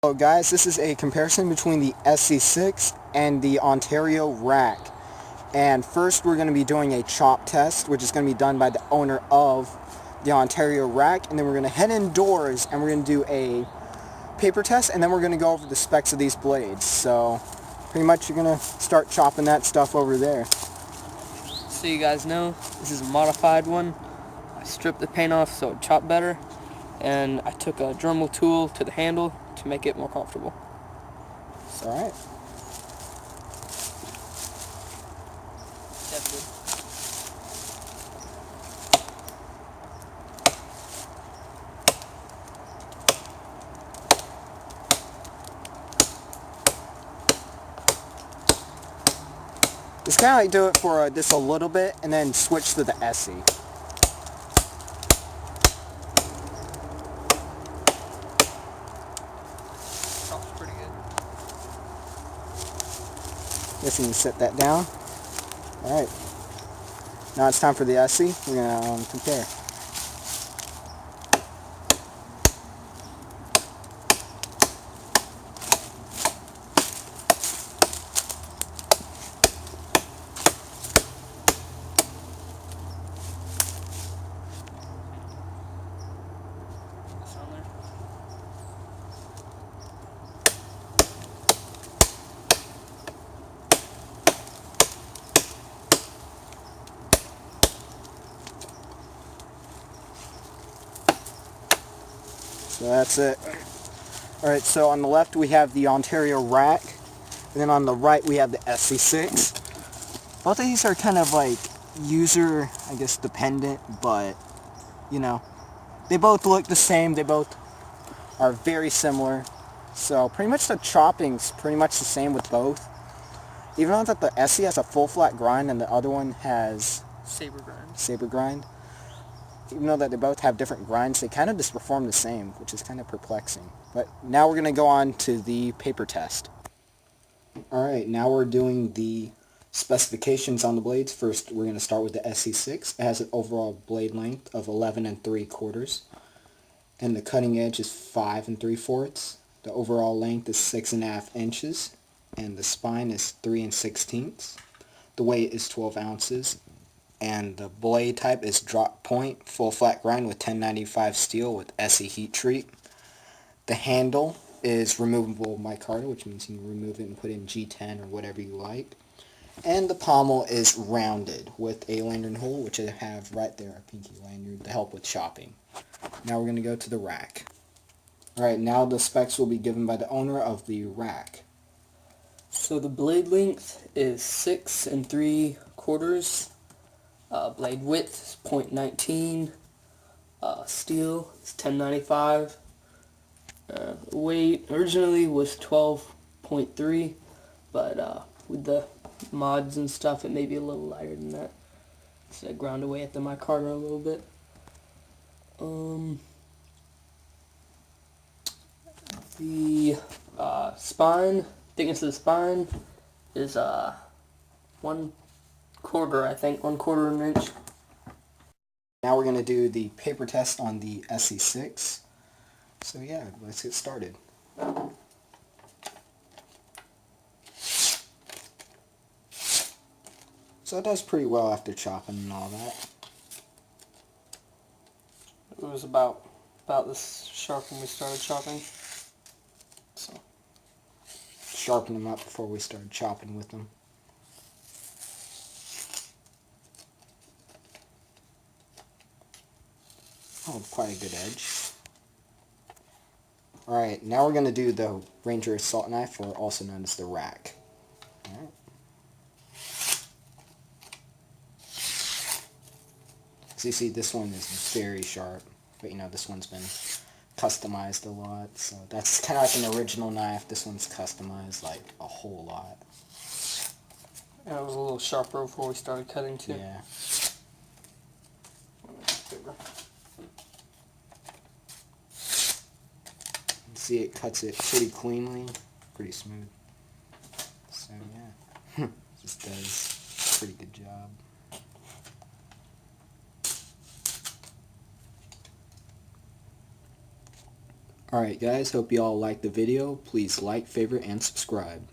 Hello guys, this is a comparison between the SC6 and the Ontario RAK. And first we're going to be doing a chop test, which is going to be done by the owner of the Ontario RAK. And then we're going to head indoors and we're going to do a paper test, and then we're going to go over the specs of these blades. So pretty much you're going to start chopping that stuff over there. So you guys know, this is a modified one. I stripped the paint off so it chopped better, and I took a Dremel tool to the handle to make it more comfortable. Alright. Just kind of like do it for just a little bit and then switch to the Esee. Chops pretty good. Just need to set that down. Alright. Now it's time for the Esee. We're going to compare. So that's it. Alright, so on the left we have the Ontario RAK, and then on the right we have the SC6. Both of these are kind of like user, I guess, dependent, but, you know, they both look the same. They both are very similar. So pretty much the chopping's pretty much the same with both. Even though that the Esee has a full flat grind and the other one has saber grind. Even though that they both have different grinds, they kind of just perform the same, which is kind of perplexing. But now we're going to go on to the paper test. Alright, now we're doing the specifications on the blades. First, we're going to start with the SC6. It has an overall blade length of 11 3/4, and the cutting edge is 5 3/4. The overall length is 6.5 inches, and the spine is 3 16ths. The weight is 12 ounces. And the blade type is drop point, full flat grind with 1095 steel with Esee heat treat. The handle is removable micarta, which means you can remove it and put in G10 or whatever you like. And the pommel is rounded with a lanyard hole, which I have right there, a pinky lanyard, to help with chopping. Now we're going to go to the RAK. Alright, now the specs will be given by the owner of the RAK. So the blade length is 6 3/4. Blade width is 0.19. Steel is 1095. Weight originally was 12.3, but with the mods and stuff, it may be a little lighter than that. So I ground away at the micarta a little bit. The spine, thickness of the spine is 1/4, I think, 1/4 inch. Now we're going to do the paper test on the SC6. So yeah, let's get started. So it does pretty well after chopping and all that. It was about this sharp when we started chopping. So Sharpen them up before we started chopping with them. Oh, quite a good edge. Alright, now we're going to do the Ranger Assault Knife, or also known as the RAK. Alright. So you see, this one is very sharp, but you know, this one's been customized a lot, so that's kind of like an original knife. This one's customized like a whole lot. and it was a little sharper before we started cutting too. Yeah. See, it cuts it pretty cleanly, pretty smooth. So yeah, just does a pretty good job. Alright guys, hope you all liked the video. Please like, favorite, and subscribe.